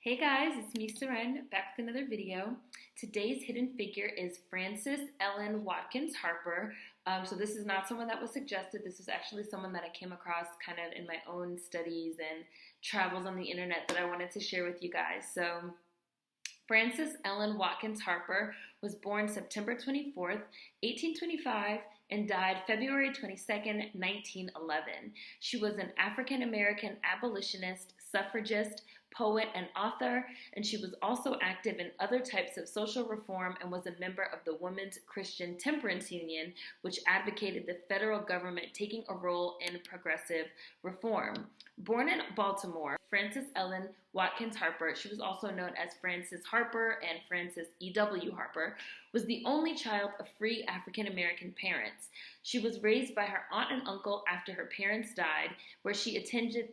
Hey guys, it's me, Seren, back with another video. Today's hidden figure is Frances Ellen Watkins Harper. So this is not someone that was suggested. This is actually someone that I came across kind of in my own studies and travels on the internet that I wanted to share with you guys. So Frances Ellen Watkins Harper was born September 24th, 1825, and died February 22nd, 1911. She was an African-American abolitionist, suffragist, poet, and author, and she was also active in other types of social reform and was a member of the Women's Christian Temperance Union, which advocated the federal government taking a role in progressive reform. Born in Baltimore, Frances Ellen Watkins Harper, she was also known as Frances Harper and Frances E.W. Harper, was the only child of free African-American parents. She was raised by her aunt and uncle after her parents died, where she attended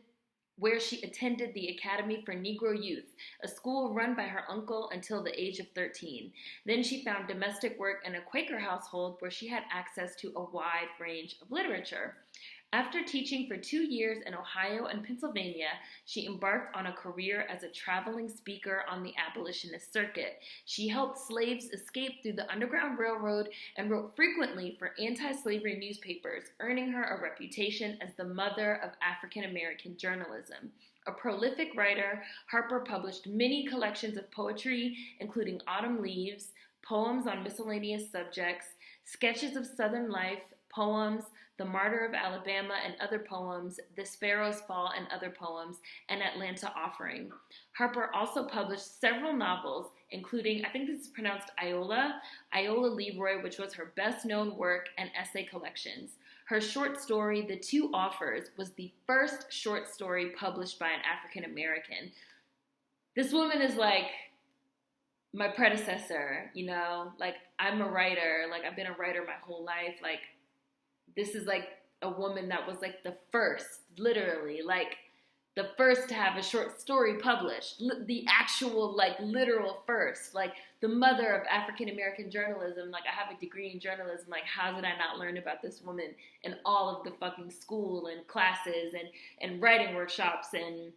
the Academy for Negro Youth, a school run by her uncle until the age of 13. Then she found domestic work in a Quaker household where she had access to a wide range of literature. After teaching for 2 years in Ohio and Pennsylvania, she embarked on a career as a traveling speaker on the abolitionist circuit. She helped slaves escape through the Underground Railroad and wrote frequently for anti-slavery newspapers, earning her a reputation as the mother of African-American journalism. A prolific writer, Harper published many collections of poetry, including Autumn Leaves, poems on miscellaneous subjects, sketches of Southern life, poems, The Martyr of Alabama and other poems, The Sparrow's Fall and other poems, and Atlanta Offering. Harper also published several novels, including, I think this is pronounced Iola Leroy, which was her best-known work, and essay collections. Her short story, The Two Offers, was the first short story published by an African American. This woman is like my predecessor, you know? Like, I'm a writer. Like, I've been a writer my whole life. Like, this is like a woman that was like the first, literally, like the first to have a short story published, the actual like literal first, like the mother of African-American journalism. Like, I have a degree in journalism. Like, how did I not learn about this woman in all of the fucking school and classes and writing workshops and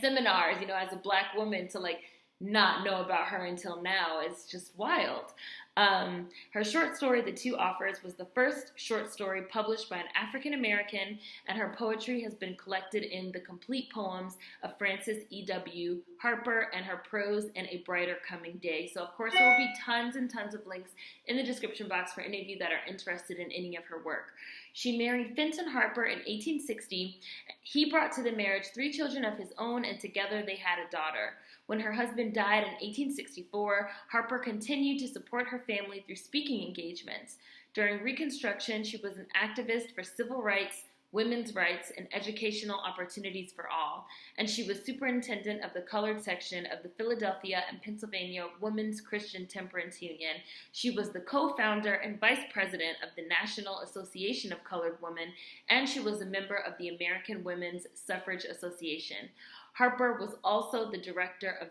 seminars, you know, as a Black woman, to like not know about her until now? It's just wild. Her short story, The Two Offers, was the first short story published by an African American, and her poetry has been collected in The Complete Poems of Frances E.W. Harper and her prose in A Brighter Coming Day. So, of course, there will be tons and tons of links in the description box for any of you that are interested in any of her work. She married Fenton Harper in 1860. He brought to the marriage 3 children of his own, and together they had a daughter. When her husband died in 1864, Harper continued to support her family through speaking engagements. During Reconstruction, she was an activist for civil rights, women's rights, and educational opportunities for all, and she was superintendent of the colored section of the Philadelphia and Pennsylvania Women's Christian Temperance Union. She was the co-founder and vice president of the National Association of Colored Women, and she was a member of the American Women's Suffrage Association. Harper was also the director of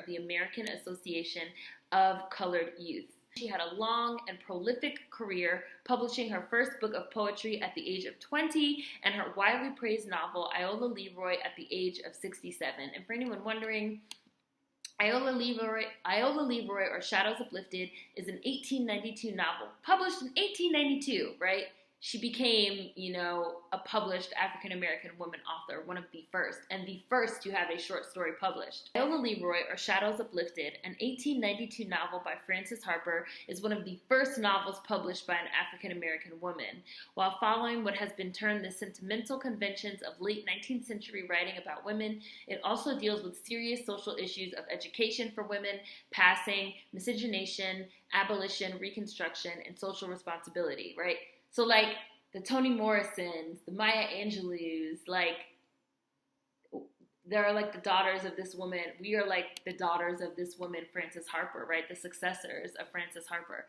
the American Association of Colored Youth. She had a long and prolific career, publishing her first book of poetry at the age of 20 and her widely praised novel, Iola Leroy, at the age of 67. And for anyone wondering, Iola Leroy, or Shadows Uplifted, is an 1892 novel, published in 1892, right? She became, you know, a published African-American woman author, one of the first, and the first to have a short story published. Iola Leroy, or Shadows Uplifted, an 1892 novel by Frances Harper, is one of the first novels published by an African-American woman. While following what has been termed the sentimental conventions of late 19th century writing about women, it also deals with serious social issues of education for women, passing, miscegenation, abolition, Reconstruction, and social responsibility, right? So, like, the Toni Morrisons, the Maya Angelou's, like, they're like the daughters of this woman. We are like the daughters of this woman, Frances Harper, right? The successors of Frances Harper.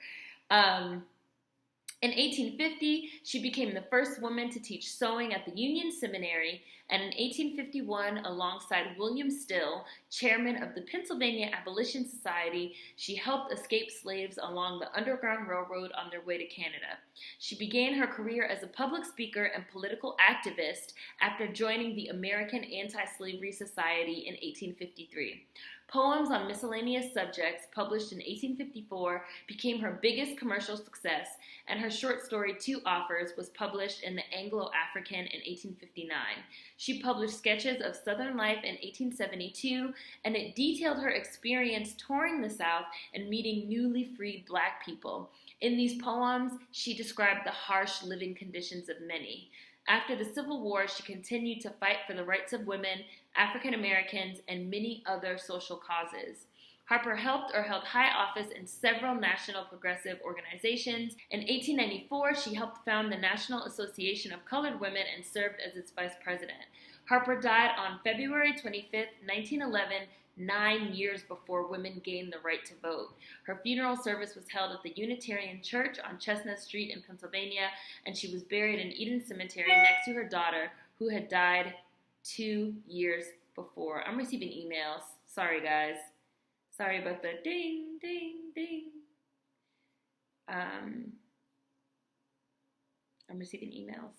In 1850, she became the first woman to teach sewing at the Union Seminary, and in 1851, alongside William Still, chairman of the Pennsylvania Abolition Society, she helped escape slaves along the Underground Railroad on their way to Canada. She began her career as a public speaker and political activist after joining the American Anti-Slavery Society in 1853. Poems on miscellaneous subjects, published in 1854, became her biggest commercial success, and her short story Two Offers was published in the Anglo-African in 1859. She published sketches of Southern life in 1872, and it detailed her experience touring the South and meeting newly freed Black people. In these poems, she described the harsh living conditions of many. After the Civil War, she continued to fight for the rights of women, African Americans, and many other social causes. Harper helped or held high office in several national progressive organizations. In 1894, she helped found the National Association of Colored Women and served as its vice president. Harper died on February 25, 1911, 9 years before women gained the right to vote. Her funeral service was held at the Unitarian Church on Chestnut Street in Pennsylvania, and she was buried in Eden Cemetery next to her daughter, who had died 2 years before. I'm receiving emails. Sorry, guys. Sorry about the ding, ding, ding. I'm receiving emails.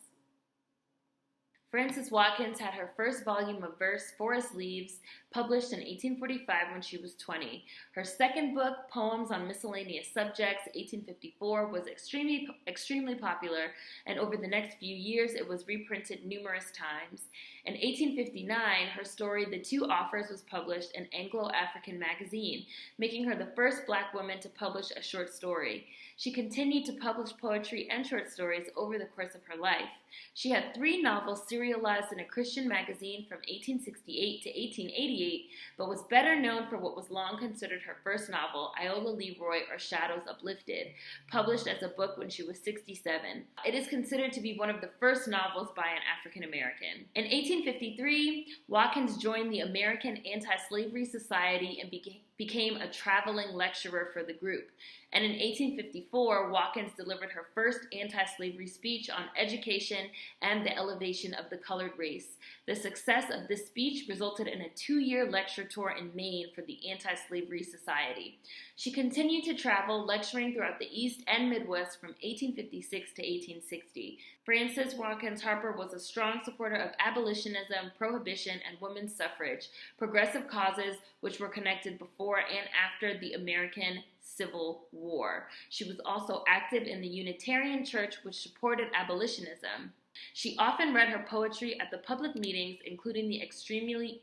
Frances Watkins had her first volume of verse, Forest Leaves, published in 1845 when she was 20. Her second book, Poems on Miscellaneous Subjects, 1854, was extremely popular, and over the next few years it was reprinted numerous times. In 1859, her story, The Two Offers, was published in Anglo-African Magazine, making her the first Black woman to publish a short story. She continued to publish poetry and short stories over the course of her life. She had 3 novels serialized in a Christian magazine from 1868 to 1888, but was better known for what was long considered her first novel, Iola Leroy, or Shadows Uplifted, published as a book when she was 67. It is considered to be one of the first novels by an African American. In 1853, Watkins joined the American Anti-Slavery Society and became a traveling lecturer for the group. And in 1854, Watkins delivered her first anti-slavery speech on education and the elevation of the colored race. The success of this speech resulted in a 2-year lecture tour in Maine for the Anti-Slavery Society. She continued to travel, lecturing throughout the East and Midwest from 1856 to 1860. Frances Watkins Harper was a strong supporter of abolitionism, prohibition, and women's suffrage, progressive causes which were connected before and after the American Civil War. She was also active in the Unitarian Church, which supported abolitionism. She often read her poetry at the public meetings, including the extremely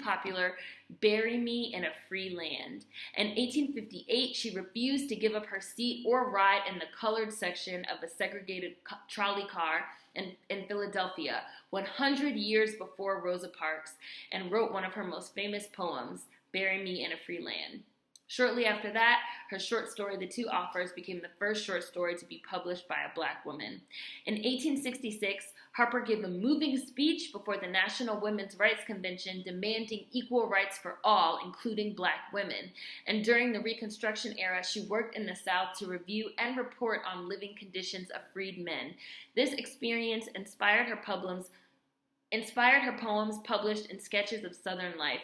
popular Bury Me in a Free Land. In 1858, she refused to give up her seat or ride in the colored section of a segregated trolley car in Philadelphia, 100 years before Rosa Parks, and wrote one of her most famous poems, Bury Me in a Free Land. Shortly after that, her short story, The Two Offers, became the first short story to be published by a Black woman. In 1866, Harper gave a moving speech before the National Women's Rights Convention demanding equal rights for all, including Black women. And during the Reconstruction era, she worked in the South to review and report on living conditions of freed men. This experience inspired her poems published in Sketches of Southern Life,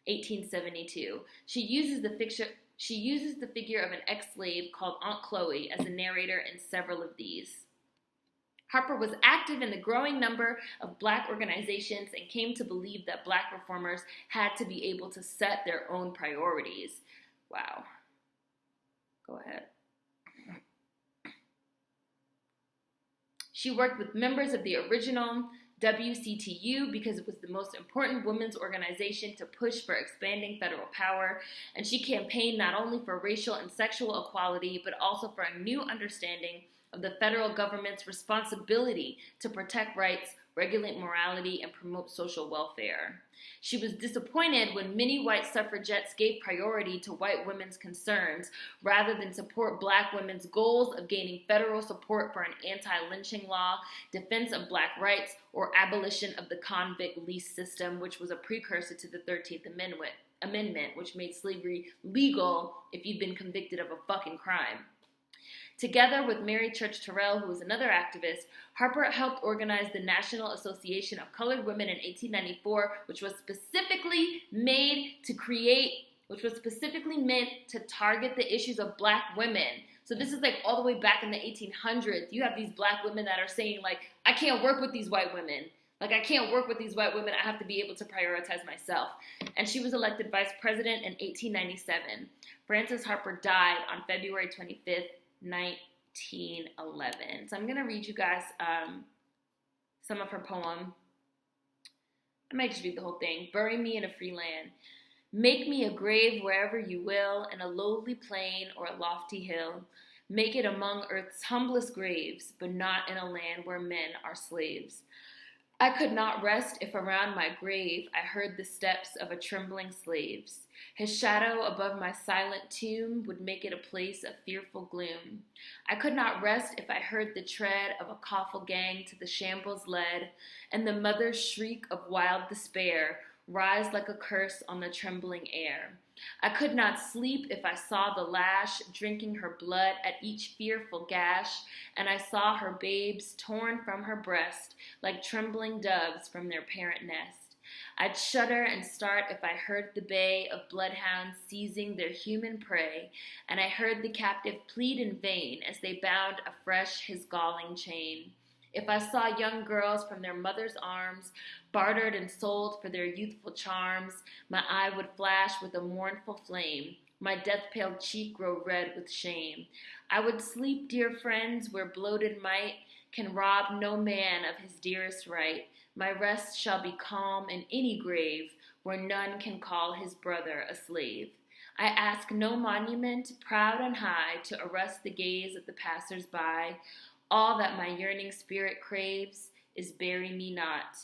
1872. She uses the figure of an ex-slave called Aunt Chloe as a narrator in several of these. Harper was active in the growing number of Black organizations and came to believe that Black reformers had to be able to set their own priorities. Wow. Go ahead. She worked with members of the original WCTU because it was the most important women's organization to push for expanding federal power, and she campaigned not only for racial and sexual equality, but also for a new understanding of the federal government's responsibility to protect rights, regulate morality, and promote social welfare. She was disappointed when many white suffragettes gave priority to white women's concerns rather than support Black women's goals of gaining federal support for an anti-lynching law, defense of Black rights, or abolition of the convict lease system, which was a precursor to the 13th Amendment, which made slavery legal if you'd been convicted of a fucking crime. Together with Mary Church Terrell, who was another activist, Harper helped organize the National Association of Colored Women in 1894, which was specifically meant to target the issues of Black women. So this is like all the way back in the 1800s. You have these Black women that are saying, like, I can't work with these white women. Like, I can't work with these white women. I have to be able to prioritize myself. And she was elected vice president in 1897. Frances Harper died on February 25th, 1911. So I'm going to read you guys some of her poem. I might just read the whole thing. Bury me in a free land. Make me a grave wherever you will, in a lowly plain or a lofty hill. Make it among earth's humblest graves, but not in a land where men are slaves. I could not rest if around my grave I heard the steps of a trembling slave's. His shadow above my silent tomb would make it a place of fearful gloom. I could not rest if I heard the tread of a coffle gang to the shambles led, and the mother's shriek of wild despair rise like a curse on the trembling air. I could not sleep if I saw the lash drinking her blood at each fearful gash, and I saw her babes torn from her breast like trembling doves from their parent nest. I'd shudder and start if I heard the bay of bloodhounds seizing their human prey, and I heard the captive plead in vain as they bound afresh his galling chain. If I saw young girls from their mother's arms, bartered and sold for their youthful charms, my eye would flash with a mournful flame, my death-pale cheek grow red with shame. I would sleep, dear friends, where bloated might can rob no man of his dearest right. My rest shall be calm in any grave, where none can call his brother a slave. I ask no monument, proud and high, to arrest the gaze of the passers-by. All that my yearning spirit craves is bury me not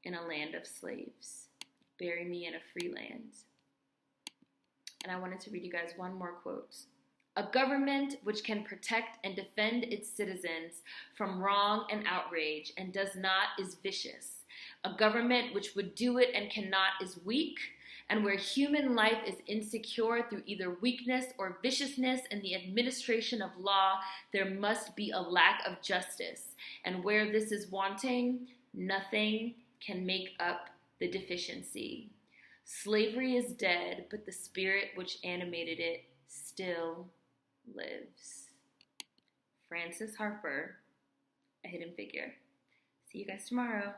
in a land of slaves. Bury me in a free land. And I wanted to read you guys one more quote. A government which can protect and defend its citizens from wrong and outrage and does not is vicious. A government which would do it and cannot is weak. And where human life is insecure through either weakness or viciousness in the administration of law, there must be a lack of justice. And where this is wanting, nothing can make up the deficiency. Slavery is dead, but the spirit which animated it still lives. Frances Harper, A Hidden Figure. See you guys tomorrow.